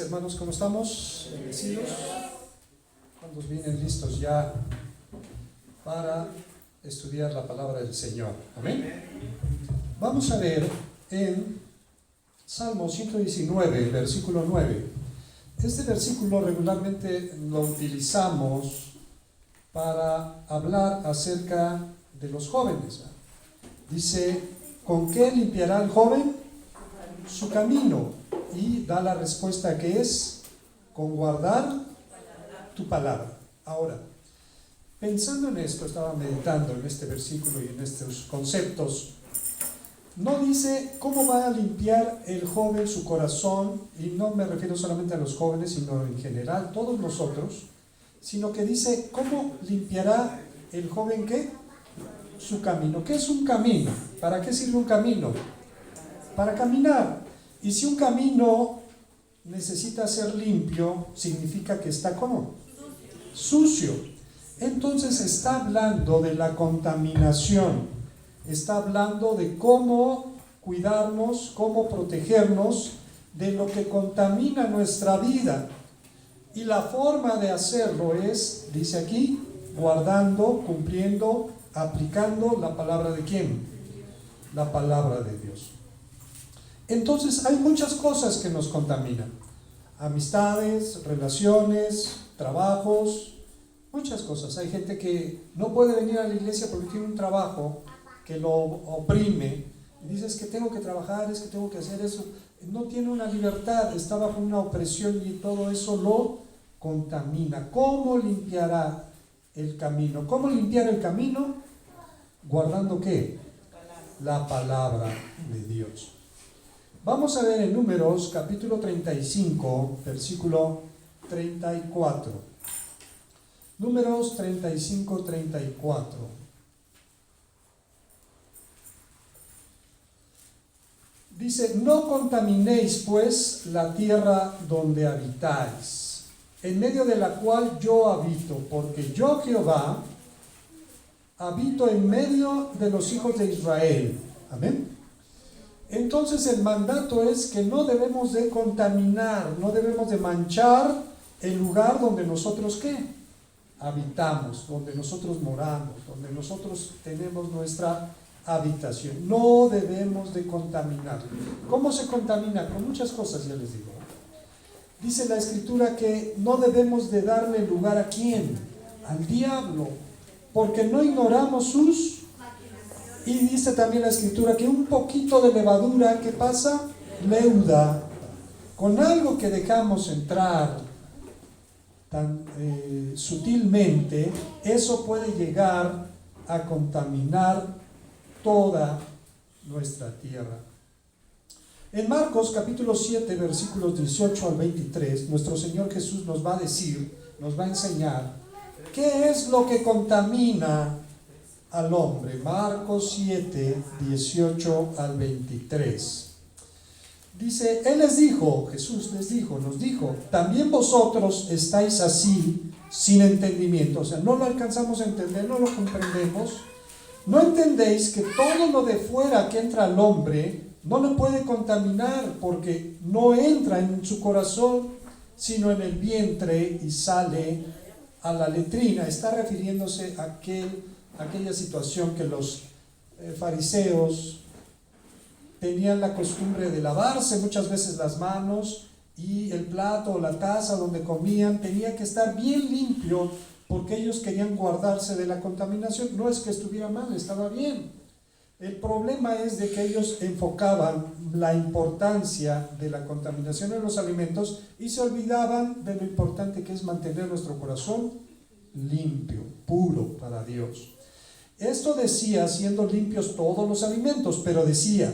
hermanos, ¿cómo estamos? Bendecidos. ¿Cuántos vienen listos ya para estudiar la palabra del Señor? Amén. Vamos a ver en Salmo 119, versículo 9. Este versículo regularmente lo utilizamos para hablar acerca de los jóvenes. Dice, ¿con qué limpiará el joven su camino? Y da la respuesta que es, con guardar tu palabra. Ahora, pensando en esto, estaba meditando en este versículo y en estos conceptos. No dice cómo va a limpiar el joven su corazón, y no me refiero solamente a los jóvenes, sino en general, todos nosotros, sino que dice cómo limpiará el joven ¿qué? Su camino. ¿Qué es un camino? ¿Para qué sirve un camino? Para caminar. Y si un camino necesita ser limpio, significa que está ¿cómo? Sucio. Entonces está hablando de la contaminación. Está hablando de cómo cuidarnos, cómo protegernos de lo que contamina nuestra vida. Y la forma de hacerlo es, dice aquí, guardando, cumpliendo, aplicando la palabra de ¿quién? La palabra de Dios. Entonces hay muchas cosas que nos contaminan. Amistades, relaciones, trabajos, muchas cosas. Hay gente que no puede venir a la iglesia porque tiene un trabajo que lo oprime. Y dice, es que tengo que trabajar, es que tengo que hacer eso. No tiene una libertad, está bajo una opresión y todo eso lo contamina. ¿Cómo limpiará el camino? ¿Cómo limpiar el camino? Guardando ¿qué? La palabra de Dios. Vamos a ver en Números capítulo 35, versículo 34. Números 35, 34. Dice, no contaminéis pues la tierra donde habitáis, en medio de la cual yo habito, porque yo Jehová habito en medio de los hijos de Israel. Amén. Entonces el mandato es que no debemos de contaminar, no debemos de manchar el lugar donde nosotros ¿qué? Habitamos, donde nosotros moramos, donde nosotros tenemos nuestra habitación. No debemos de contaminar. ¿Cómo se contamina? Con muchas cosas, ya les digo. Dice la Escritura que no debemos de darle lugar ¿a quién? Al diablo, porque no ignoramos sus... Y dice también la Escritura que un poquito de levadura, ¿qué pasa? Leuda. Con algo que dejamos entrar tan sutilmente, eso puede llegar a contaminar toda nuestra tierra. En Marcos capítulo 7, versículos 18 al 23, nuestro Señor Jesús nos va a decir, nos va a enseñar, ¿qué es lo que contamina al hombre? Marcos 7, 18 al 23. Dice, Él les dijo, Jesús les dijo, nos dijo, también vosotros estáis así sin entendimiento. O sea, no lo alcanzamos a entender, no lo comprendemos. No entendéis que todo lo de fuera que entra al hombre no lo puede contaminar, porque no entra en su corazón, sino en el vientre y sale a la letrina. Está refiriéndose a aquella situación que los fariseos tenían la costumbre de lavarse muchas veces las manos, y el plato o la taza donde comían tenía que estar bien limpio, porque ellos querían guardarse de la contaminación. No es que estuviera mal, estaba bien. El problema es de que ellos enfocaban la importancia de la contaminación en los alimentos y se olvidaban de lo importante que es mantener nuestro corazón limpio, puro para Dios. Esto decía, siendo limpios todos los alimentos, pero decía,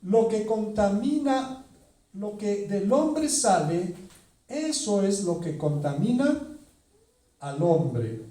lo que contamina, lo que del hombre sale, eso es lo que contamina al hombre.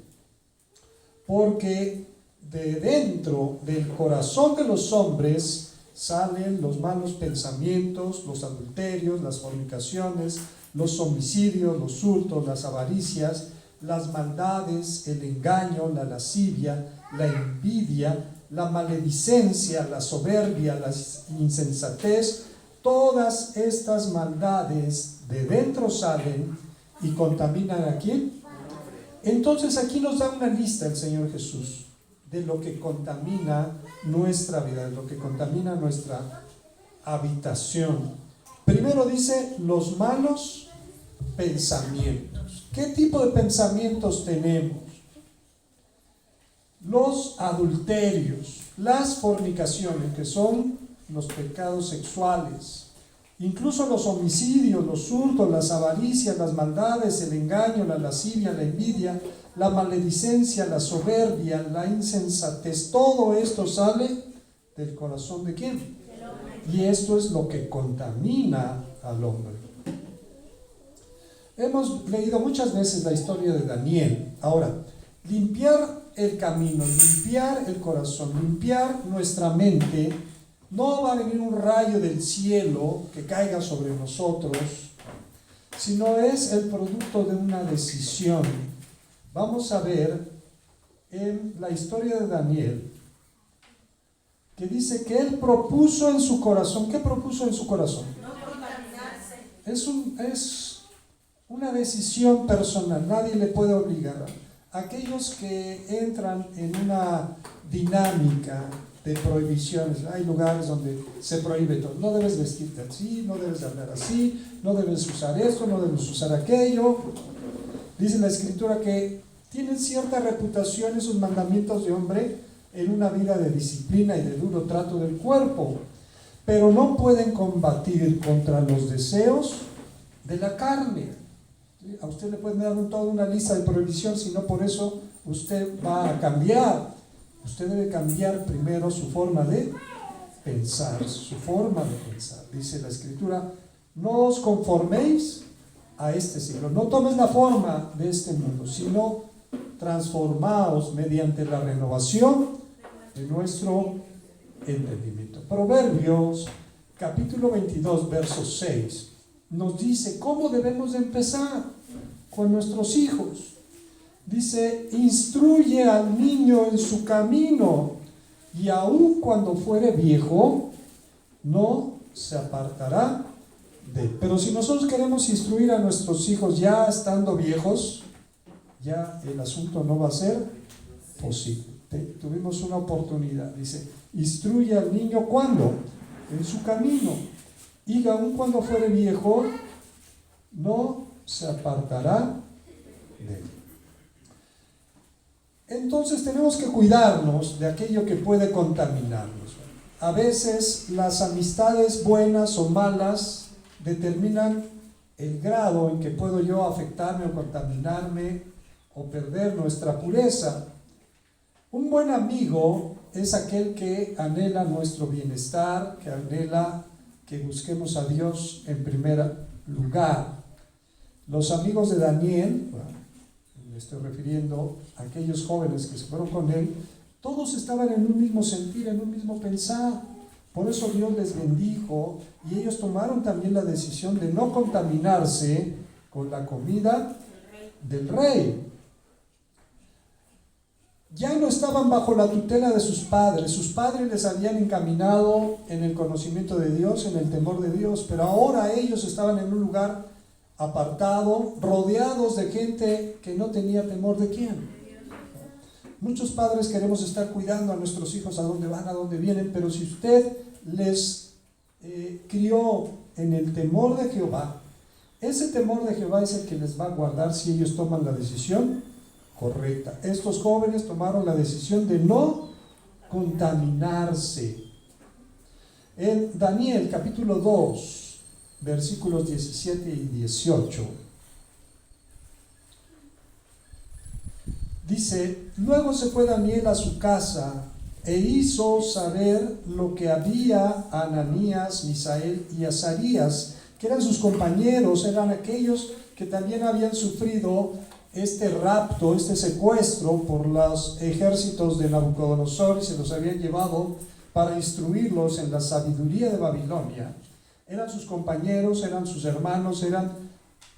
Porque de dentro del corazón de los hombres salen los malos pensamientos, los adulterios, las fornicaciones, los homicidios, los hurtos, las avaricias, las maldades, el engaño, la lascivia, la envidia, la maledicencia, la soberbia, la insensatez. Todas estas maldades de dentro salen y contaminan ¿a quién? Entonces aquí nos da una lista el Señor Jesús de lo que contamina nuestra vida, de lo que contamina nuestra habitación. Primero dice los malos pensamientos. ¿Qué tipo de pensamientos tenemos? Los adulterios, las fornicaciones, que son los pecados sexuales, incluso los homicidios, los hurtos, las avaricias, las maldades, el engaño, la lascivia, la envidia, la maledicencia, la soberbia, la insensatez. Todo esto sale del corazón ¿de quién? Y esto es lo que contamina al hombre. Hemos leído muchas veces la historia de Daniel. Ahora, limpiar el camino, limpiar el corazón, limpiar nuestra mente, no va a venir un rayo del cielo que caiga sobre nosotros, sino es el producto de una decisión. Vamos a ver en la historia de Daniel, que dice que él propuso en su corazón. ¿Qué propuso en su corazón? No contaminarse. Es una decisión personal, nadie le puede obligar. Aquellos que entran en una dinámica de prohibiciones, hay lugares donde se prohíbe todo, no debes vestirte así, no debes hablar así, no debes usar esto, no debes usar aquello. Dice la Escritura que tienen cierta reputación esos mandamientos de hombre en una vida de disciplina y de duro trato del cuerpo, pero no pueden combatir contra los deseos de la carne. A usted le pueden dar toda una lista de prohibición, si no por eso usted va a cambiar. Usted debe cambiar primero su forma de pensar, su forma de pensar. Dice la Escritura, no os conforméis a este siglo, no tomes la forma de este mundo, sino transformaos mediante la renovación de nuestro entendimiento. Proverbios capítulo 22, verso 6 nos dice cómo debemos de empezar con nuestros hijos. Dice, instruye al niño en su camino, y aun cuando fuere viejo, no se apartará de él. Pero si nosotros queremos instruir a nuestros hijos ya estando viejos, ya el asunto no va a ser posible. Tuvimos una oportunidad, dice, instruye al niño ¿cuándo? En su camino, y aun cuando fuere viejo, no se apartará de él. Entonces tenemos que cuidarnos de aquello que puede contaminarnos. A veces las amistades buenas o malas determinan el grado en que puedo yo afectarme o contaminarme o perder nuestra pureza. Un buen amigo es aquel que anhela nuestro bienestar, que anhela que busquemos a Dios en primer lugar. Los amigos de Daniel, me estoy refiriendo a aquellos jóvenes que se fueron con él, todos estaban en un mismo sentir, en un mismo pensar. Por eso Dios les bendijo y ellos tomaron también la decisión de no contaminarse con la comida del rey. Ya no estaban bajo la tutela de sus padres les habían encaminado en el conocimiento de Dios, en el temor de Dios, pero ahora ellos estaban en un lugar apartado, rodeados de gente que no tenía temor de quién. Muchos padres queremos estar cuidando a nuestros hijos a dónde van, a dónde vienen, pero si usted les crió en el temor de Jehová, ese temor de Jehová es el que les va a guardar si ellos toman la decisión correcta. Estos jóvenes tomaron la decisión de no contaminarse. En Daniel capítulo 2, versículos 17 y 18, dice, luego se fue Daniel a su casa e hizo saber lo que había a Ananías, Misael y Azarías, que eran sus compañeros, eran aquellos que también habían sufrido este rapto, este secuestro por los ejércitos de Nabucodonosor, y se los habían llevado para instruirlos en la sabiduría de Babilonia. Eran sus compañeros, eran sus hermanos, eran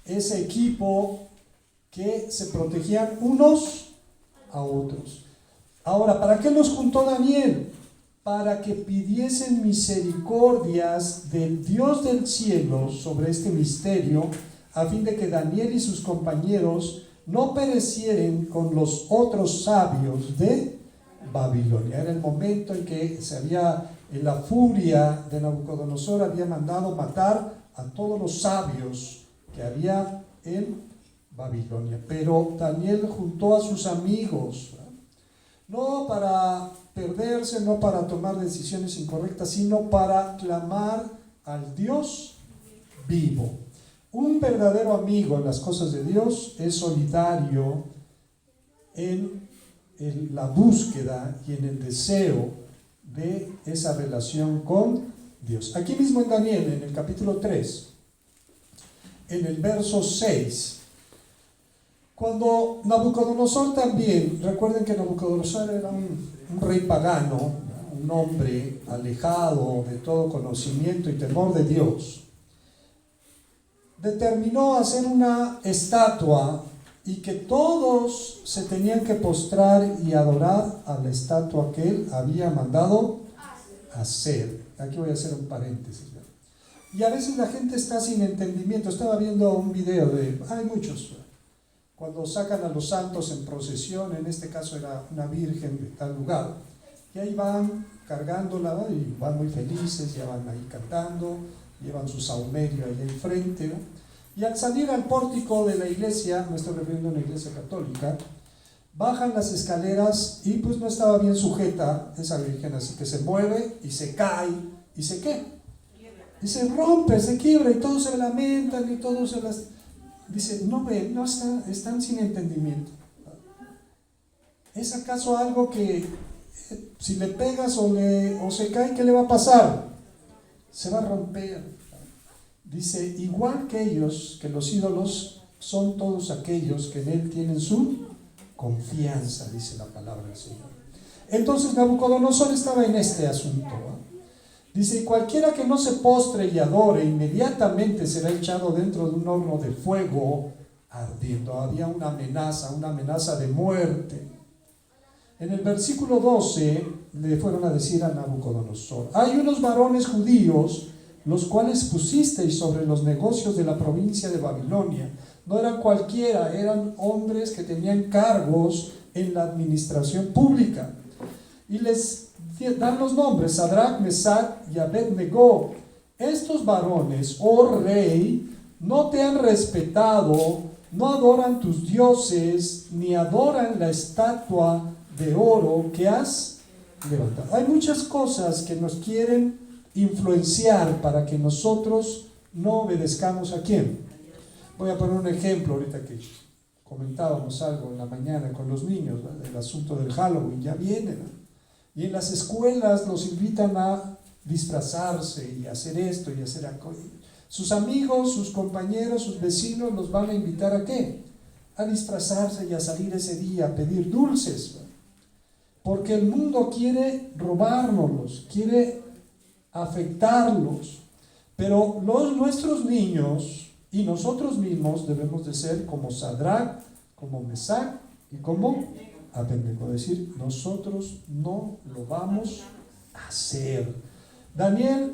ese equipo que se protegían unos a otros. Ahora, ¿para qué los juntó Daniel? para que pidiesen misericordias del Dios del cielo sobre este misterio, a fin de que Daniel y sus compañeros no perecieren con los otros sabios de Babilonia. Era el momento en que en la furia de Nabucodonosor había mandado matar a todos los sabios que había en Babilonia. Pero Daniel juntó a sus amigos, no para perderse, no para tomar decisiones incorrectas, sino para clamar al Dios vivo. Un verdadero amigo en las cosas de Dios es solidario en la búsqueda y en el deseo de esa relación con Dios. Aquí mismo en Daniel, en el capítulo 3, en el verso 6, cuando Nabucodonosor también, recuerden que Nabucodonosor era un rey pagano, un hombre alejado de todo conocimiento y temor de Dios, determinó hacer una estatua y que todos se tenían que postrar y adorar a la estatua que él había mandado hacer. Aquí voy a hacer un paréntesis. Y a veces la gente está sin entendimiento. Estaba viendo un video hay muchos, cuando sacan a los santos en procesión, en este caso era una virgen de tal lugar, y ahí van cargándola y van muy felices, ya van ahí cantando, llevan su saumerio ahí enfrente, ¿no? Y al salir al pórtico de la iglesia, me estoy refiriendo a una iglesia católica, bajan las escaleras y pues no estaba bien sujeta esa virgen, así que se mueve y se cae, y se ¿qué? Y se rompe, se quiebra, y todos se lamentan y todos se las... Dice, no ven, no están sin entendimiento. ¿Es acaso algo que si le pegas o se cae, qué le va a pasar? Se va a romper. Dice, igual que ellos, que los ídolos son todos aquellos que en él tienen su confianza, dice la palabra del Señor. Entonces Nabucodonosor estaba en este asunto, ¿no? Dice, cualquiera que no se postre y adore, inmediatamente será echado dentro de un horno de fuego ardiendo. Había una amenaza de muerte. En el versículo 12 le fueron a decir a Nabucodonosor, hay unos varones judíos, los cuales pusisteis sobre los negocios de la provincia de Babilonia. No eran cualquiera, eran hombres que tenían cargos en la administración pública. Y les dan los nombres, Sadrach, Mesach y Abed-Nego. Estos varones, oh rey, no te han respetado, no adoran tus dioses, ni adoran la estatua de oro que has levantado. Hay muchas cosas que nos quieren influenciar para que nosotros no obedezcamos a quién. Voy a poner un ejemplo ahorita que comentábamos algo en la mañana con los niños, ¿no? El asunto del Halloween ya viene, ¿no? Y en las escuelas los invitan a disfrazarse y hacer esto y hacer aquello. Sus amigos, sus compañeros, sus vecinos los van a invitar ¿a qué? A disfrazarse y a salir ese día a pedir dulces, ¿no? Porque el mundo quiere robárnoslos, quiere afectarlos. Pero nuestros niños y nosotros mismos debemos de ser como Sadrach, como Mesach y como Abed-Nego. Decir, nosotros no lo vamos a hacer. Daniel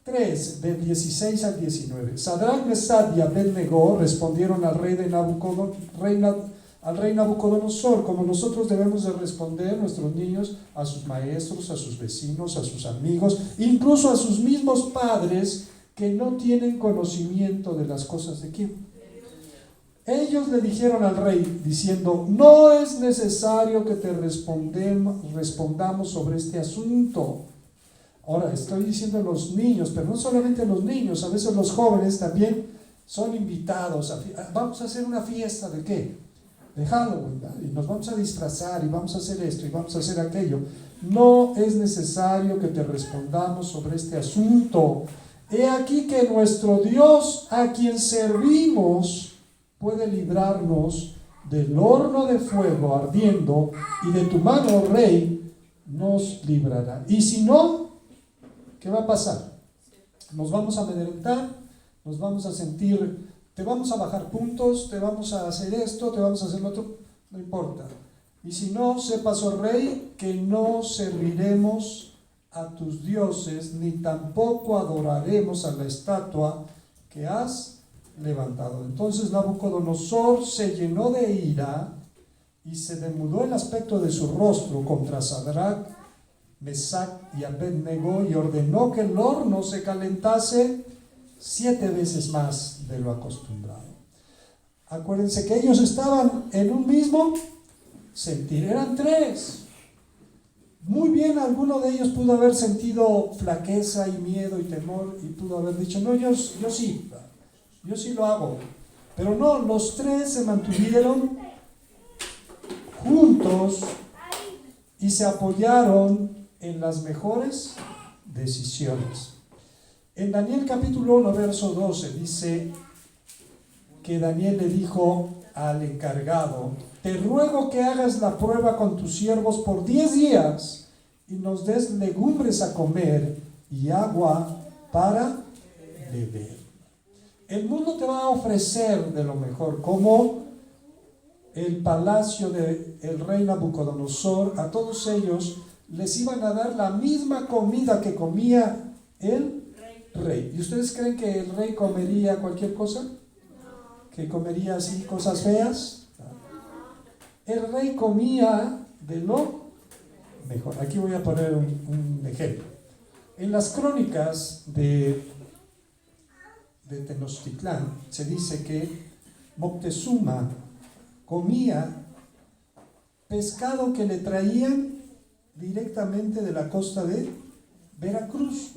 3, del 16 al 19. Sadrach, Mesach y Abed-Nego respondieron al rey Nabucodonosor, como nosotros debemos de responder, nuestros niños, a sus maestros, a sus vecinos, a sus amigos, incluso a sus mismos padres que no tienen conocimiento de las cosas de quién. Ellos le dijeron al rey, diciendo, no es necesario que te respondamos sobre este asunto. Ahora, estoy diciendo a los niños, pero no solamente a los niños, a veces los jóvenes también son invitados. Vamos a hacer una fiesta ¿de qué? De Halloween, ¿verdad? Y nos vamos a disfrazar y vamos a hacer esto y vamos a hacer aquello. No es necesario que te respondamos sobre este asunto. He aquí que nuestro Dios, a quien servimos, puede librarnos del horno de fuego ardiendo, y de tu mano, rey, nos librará. Y si no, ¿qué va a pasar? Nos vamos a amedrentar, nos vamos a sentir, te vamos a bajar puntos, te vamos a hacer esto, te vamos a hacer lo otro, no importa. Y si no, sepas, oh rey, que no serviremos a tus dioses, ni tampoco adoraremos a la estatua que has levantado. Entonces Nabucodonosor se llenó de ira y se demudó el aspecto de su rostro contra Sadrach, Mesach y Abednego, y ordenó que el horno se calentase 7 veces más de lo acostumbrado. Acuérdense que ellos estaban en un mismo sentir, eran 3. Muy bien, alguno de ellos pudo haber sentido flaqueza y miedo y temor y pudo haber dicho, no, yo sí lo hago. Pero no, los 3 se mantuvieron juntos y se apoyaron en las mejores decisiones. En Daniel capítulo 1, verso 12 dice que Daniel le dijo al encargado, te ruego que hagas la prueba con tus siervos por 10 días y nos des legumbres a comer y agua para beber. El mundo te va a ofrecer de lo mejor, como el palacio del rey Nabucodonosor. A todos ellos les iban a dar la misma comida que comía el rey. ¿Y ustedes creen que el rey comería cualquier cosa? ¿Que comería así cosas feas? El rey comía de lo mejor. Aquí voy a poner un ejemplo. En las crónicas de Tenochtitlán se dice que Moctezuma comía pescado que le traían directamente de la costa de Veracruz.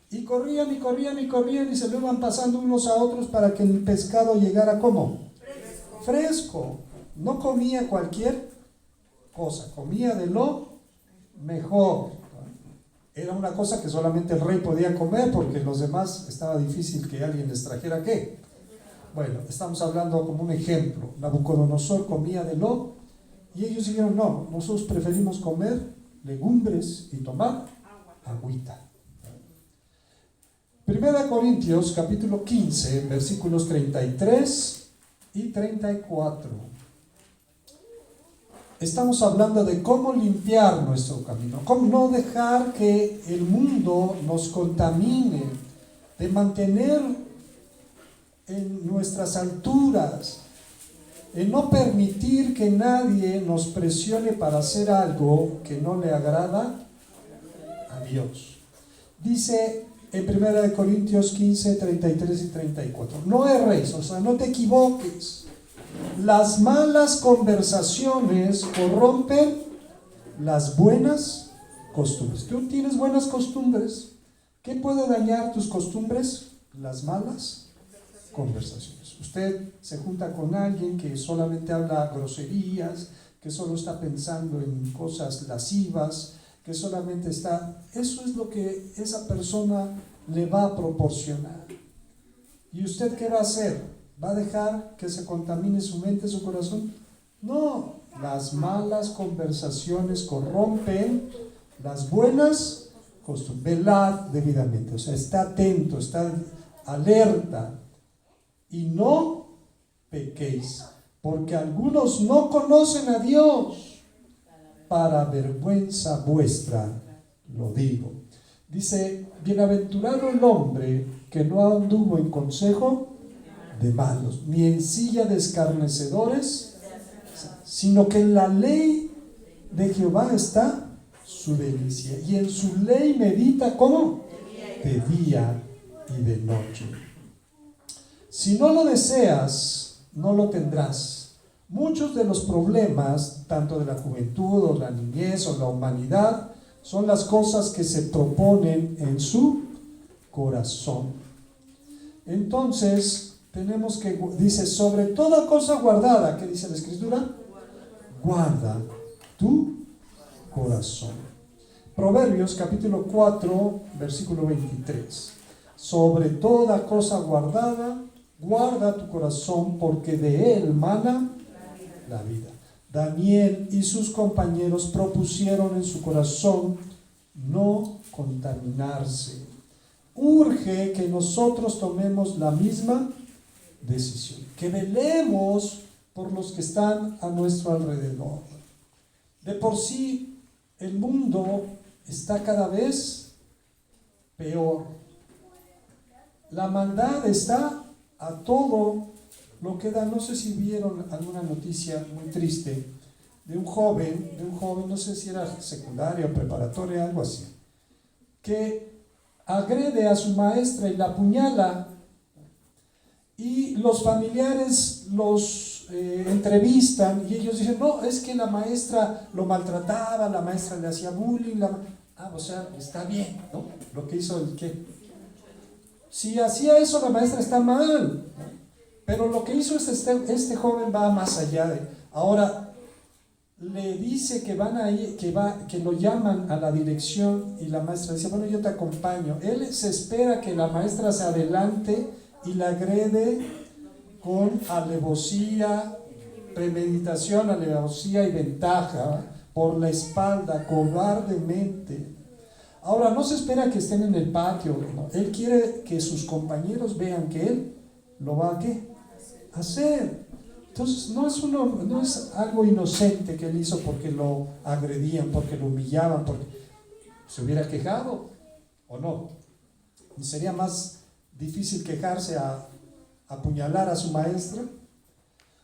Y corrían y corrían y corrían y se lo iban pasando unos a otros para que el pescado llegara ¿cómo? Fresco. No comía cualquier cosa, comía de lo mejor. Era una cosa que solamente el rey podía comer, porque los demás estaba difícil que alguien les trajera ¿qué? Bueno, estamos hablando como un ejemplo. Nabucodonosor comía de lo, y ellos dijeron, no, nosotros preferimos comer legumbres y tomar agüita. Primera de Corintios, capítulo 15, versículos 33 y 34. Estamos hablando de cómo limpiar nuestro camino, cómo no dejar que el mundo nos contamine, de mantener en nuestras alturas, en no permitir que nadie nos presione para hacer algo que no le agrada a Dios. Dice en 1 Corintios 15, 33 y 34, no erréis, o sea, no te equivoques. Las malas conversaciones corrompen las buenas costumbres. ¿Tú tienes buenas costumbres? ¿Qué puede dañar tus costumbres? Las malas conversaciones. Usted se junta con alguien que solamente habla groserías, que solo está pensando en cosas lascivas, que solamente está... Eso es lo que esa persona le va a proporcionar. ¿Y usted qué va a hacer? ¿Va a dejar que se contamine su mente, su corazón? No, las malas conversaciones corrompen las buenas costumbres. Velad debidamente, o sea, está atento, está alerta y no pequéis, porque algunos no conocen a Dios. Para vergüenza vuestra lo digo. Dice, bienaventurado el hombre que no anduvo en consejo de malos, ni en silla de escarnecedores, sino que en la ley de Jehová está su delicia, y en su ley medita, ¿cómo? De día y de noche. Si no lo deseas, no lo tendrás. Muchos de los problemas, tanto de la juventud o la niñez o la humanidad, son las cosas que se proponen en su corazón. Entonces, tenemos que, dice, sobre toda cosa guardada, ¿qué dice la Escritura? Guarda tu corazón. Proverbios capítulo 4, versículo 23. Sobre toda cosa guardada, guarda tu corazón, porque de él mana la vida. Daniel y sus compañeros propusieron en su corazón no contaminarse. Urge que nosotros tomemos la misma decisión, que velemos por los que están a nuestro alrededor. De por sí, el mundo está cada vez peor. La maldad está a todo lo que da. No sé si vieron alguna noticia muy triste de un joven, no sé si era secundaria o preparatoria, algo así, que agrede a su maestra y la apuñala, y los familiares los entrevistan y ellos dicen, no, es que la maestra lo maltrataba, la maestra le hacía bullying, o sea, está bien, ¿no? Lo que hizo el que, si hacía eso la maestra está mal, ¿no? Pero lo que hizo este joven va más allá de, ahora le dice que van a ir, que lo llaman a la dirección, y la maestra dice, bueno, yo te acompaño. Él se espera que la maestra se adelante y la agrede con alevosía, premeditación, alevosía y ventaja por la espalda, cobardemente. Ahora, no se espera que estén en el patio, ¿no? Él quiere que sus compañeros vean que él lo va a ¿qué? Hacer. Entonces no es algo inocente que él hizo porque lo agredían, porque lo humillaban, porque se hubiera quejado, ¿o no? ¿Sería más difícil quejarse a apuñalar a su maestra?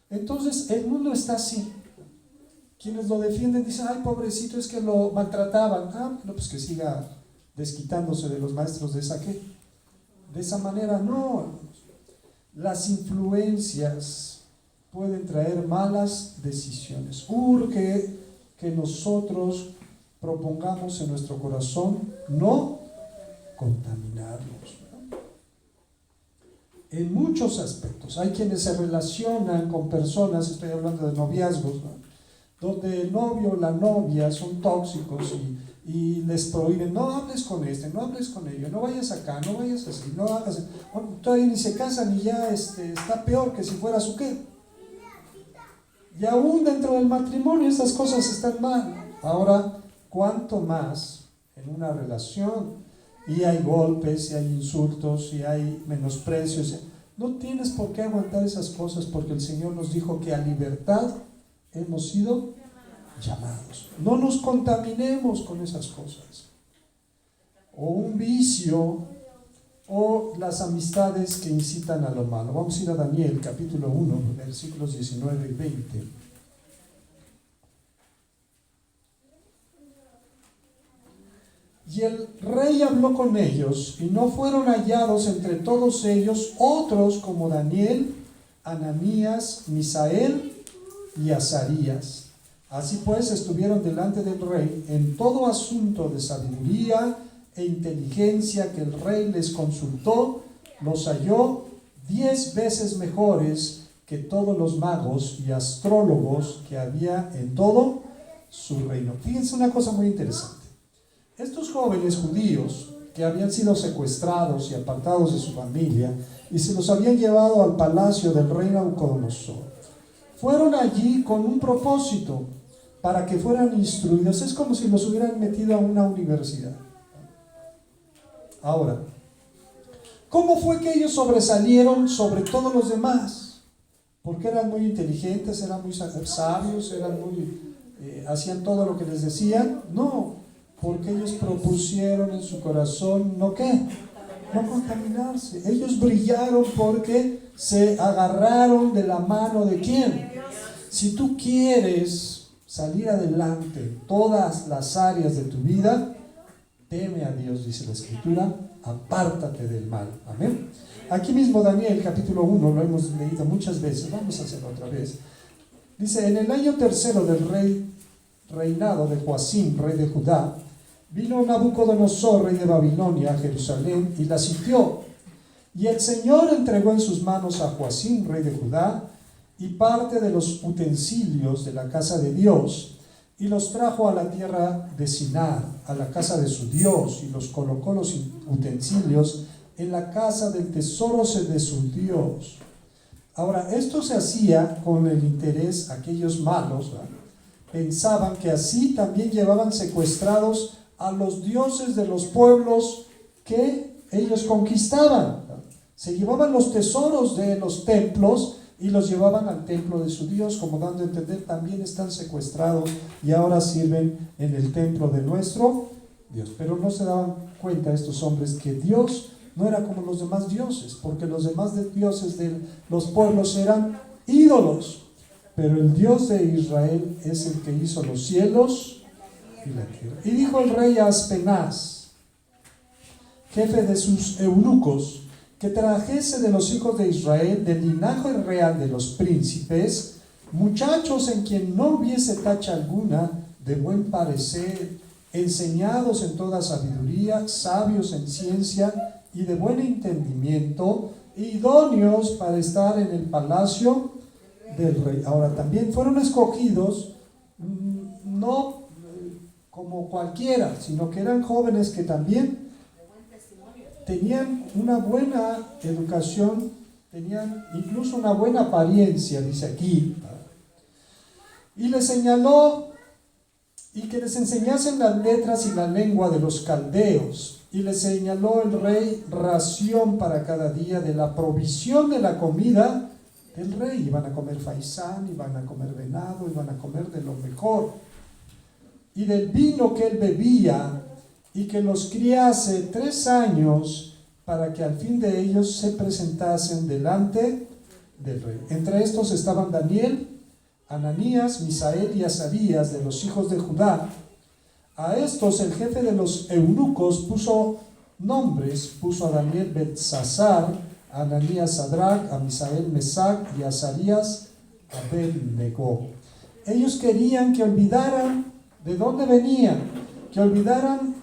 Entonces el mundo está así. Quienes lo defienden dicen, ay, pobrecito, es que lo maltrataban. No, pues que siga desquitándose de los maestros de esa manera. No, las influencias pueden traer malas decisiones. Urge que nosotros propongamos en nuestro corazón no contaminarlos, ¿no? En muchos aspectos. Hay quienes se relacionan con personas, estoy hablando de noviazgos, ¿no?, donde el novio o la novia son tóxicos y les prohíben, no hables con no hables con ello, no vayas acá, no vayas así, no hagas. Bueno, todavía ni se casan y ya está peor que si fuera su qué. Y aún dentro del matrimonio estas cosas están mal. Ahora, ¿cuánto más en una relación? Y hay golpes, y hay insultos, y hay menosprecios. No tienes por qué aguantar esas cosas, porque el Señor nos dijo que a libertad hemos sido llamados. No nos contaminemos con esas cosas. O un vicio, o las amistades que incitan a lo malo. Vamos a ir a Daniel, capítulo 1, versículos 19 y 20. Y el rey habló con ellos, y no fueron hallados entre todos ellos otros como Daniel, Ananías, Misael y Azarías. Así pues estuvieron delante del rey en todo asunto de sabiduría e inteligencia que el rey les consultó, los halló 10 veces mejores que todos los magos y astrólogos que había en todo su reino. Fíjense una cosa muy interesante. Estos jóvenes judíos que habían sido secuestrados y apartados de su familia y se los habían llevado al palacio del rey Nabucodonosor, fueron allí con un propósito, para que fueran instruidos. Es como si los hubieran metido a una universidad. Ahora, ¿cómo fue que ellos sobresalieron sobre todos los demás? Porque eran muy inteligentes, eran muy sabios, hacían todo lo que les decían. No, porque ellos propusieron en su corazón, ¿no qué? No contaminarse. Ellos brillaron porque se agarraron de la mano de ¿quién? Si tú quieres salir adelante en todas las áreas de tu vida, teme a Dios, dice la Escritura, apártate del mal. Amén. Aquí mismo Daniel, capítulo 1, lo hemos leído muchas veces, vamos a hacerlo otra vez. Dice, en el año tercero del reinado de Joacim, rey de Judá, vino Nabucodonosor, rey de Babilonia, a Jerusalén, y la sitió. Y el Señor entregó en sus manos a Joacim, rey de Judá, y parte de los utensilios de la casa de Dios, y los trajo a la tierra de Sinar, a la casa de su Dios, y los colocó los utensilios en la casa del tesoro de su Dios. Ahora, esto se hacía con el interés, aquellos malos, ¿verdad?, pensaban que así también llevaban secuestrados a los dioses de los pueblos que ellos conquistaban, ¿verdad? Se llevaban los tesoros de los templos y los llevaban al templo de su Dios, como dando a entender, también están secuestrados y ahora sirven en el templo de nuestro Dios. Pero no se daban cuenta estos hombres que Dios no era como los demás dioses, porque los demás dioses de los pueblos eran ídolos. Pero el Dios de Israel es el que hizo los cielos y la tierra. Y dijo el rey a Aspenaz, jefe de sus eunucos, que trajese de los hijos de Israel, del linaje real de los príncipes, muchachos en quien no hubiese tacha alguna, de buen parecer, enseñados en toda sabiduría, sabios en ciencia y de buen entendimiento, idóneos para estar en el palacio del rey. Ahora, también fueron escogidos no como cualquiera, sino que eran jóvenes que también tenían una buena educación, tenían incluso una buena apariencia, dice aquí. Y les señaló y que les enseñasen las letras y la lengua de los caldeos. Y les señaló el rey ración para cada día de la provisión de la comida del rey. Iban a comer faisán, iban a comer venado, iban a comer de lo mejor. Y del vino que él bebía, y que los criase 3 años, para que al fin de ellos se presentasen delante del rey. Entre estos estaban Daniel, Ananías, Misael y Azarías, de los hijos de Judá. A estos el jefe de los eunucos puso nombres, puso a Daniel Belsasar, a Ananías Sadrach, a Misael Mesac y a Azarías Abednego. Ellos querían que olvidaran de dónde venían, que olvidaran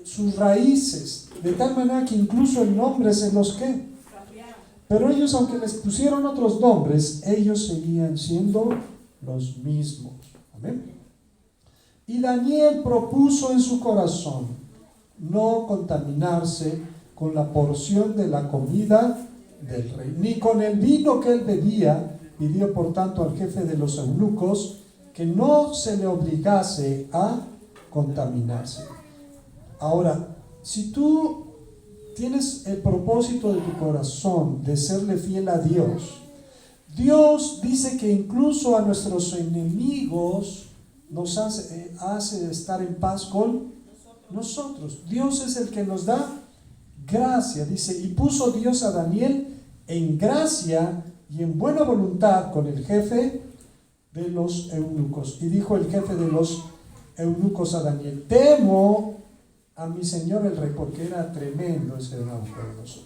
sus raíces, de tal manera que incluso el nombre se los que. Pero ellos, aunque les pusieron otros nombres, ellos seguían siendo los mismos. Amén. Y Daniel propuso en su corazón no contaminarse con la porción de la comida del rey, ni con el vino que él bebía. Pidió por tanto al jefe de los eunucos que no se le obligase a contaminarse. Ahora, si tú tienes el propósito de tu corazón de serle fiel a Dios, Dios dice que incluso a nuestros enemigos nos hace estar en paz con nosotros. Dios es el que nos da gracia, dice, y puso Dios a Daniel en gracia y en buena voluntad con el jefe de los eunucos. Y dijo el jefe de los eunucos a Daniel: temo a mi señor el rey, porque era tremendo ese Nabucodonosor,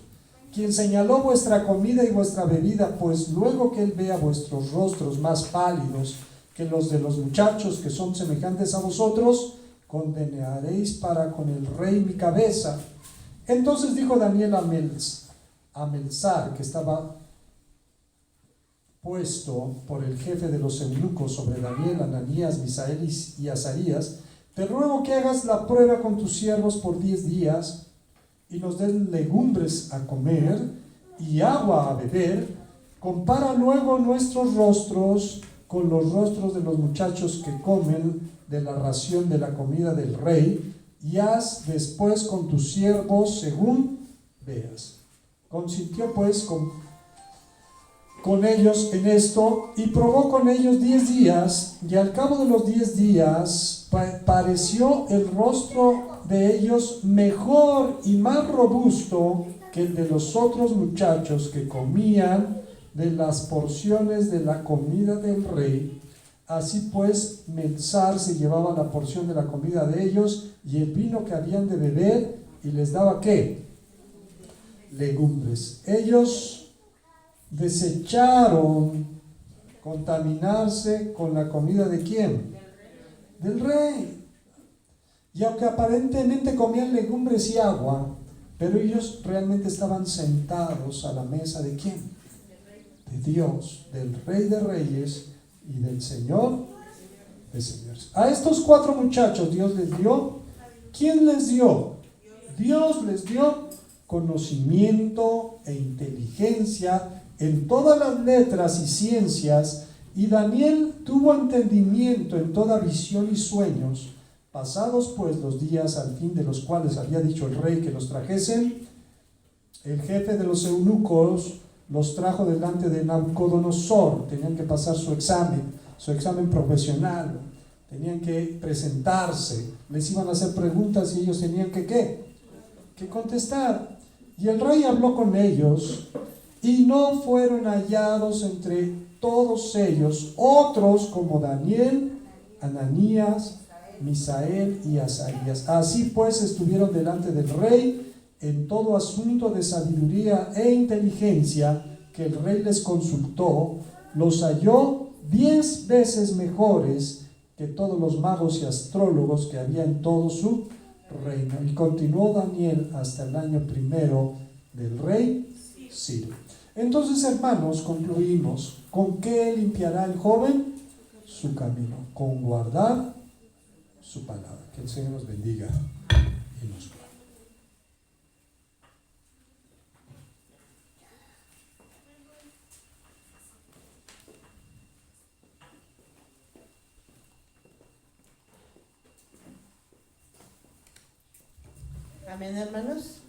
quien señaló vuestra comida y vuestra bebida, pues luego que él vea vuestros rostros más pálidos que los de los muchachos que son semejantes a vosotros, condenaréis para con el rey mi cabeza. Entonces dijo Daniel a Melzar, que estaba puesto por el jefe de los eunucos sobre Daniel, Ananías, Misael y Azarías: te ruego que hagas la prueba con tus siervos por 10 días y nos den legumbres a comer y agua a beber. Compara luego nuestros rostros con los rostros de los muchachos que comen de la ración de la comida del rey, y haz después con tus siervos según veas. Consintió pues con ellos en esto, y probó con ellos 10 días, y al cabo de los 10 días pareció el rostro de ellos mejor y más robusto que el de los otros muchachos que comían de las porciones de la comida del rey. Así pues, Melzar se llevaba la porción de la comida de ellos y el vino que habían de beber, y les daba ¿qué? Legumbres. Ellos desecharon contaminarse con la comida ¿de quién? Del rey. Y aunque aparentemente comían legumbres y agua, pero ellos realmente estaban sentados a la mesa ¿de quién? De Dios, del Rey de Reyes y del Señor de Señores. A estos 4 muchachos Dios les dio. ¿Quién les dio? Dios les dio conocimiento e inteligencia en todas las letras y ciencias, y Daniel tuvo entendimiento en toda visión y sueños. Pasados pues los días al fin de los cuales había dicho el rey que los trajesen, el jefe de los eunucos los trajo delante de Nabucodonosor. Tenían que pasar su examen profesional. tenían que presentarse, les iban a hacer preguntas y ellos tenían que ¿qué? Que contestar. Y el rey habló con ellos y no fueron hallados entre todos ellos otros como Daniel, Ananías, Misael y Azarías. Así pues estuvieron delante del rey en todo asunto de sabiduría e inteligencia que el rey les consultó, los halló 10 veces mejores que todos los magos y astrólogos que había en todo su reino. Y continuó Daniel hasta el año primero del rey Ciro. Entonces, hermanos, concluimos. ¿Con qué limpiará el joven su camino? Con guardar su palabra. Que el Señor nos bendiga y nos guarde. Amén, hermanos.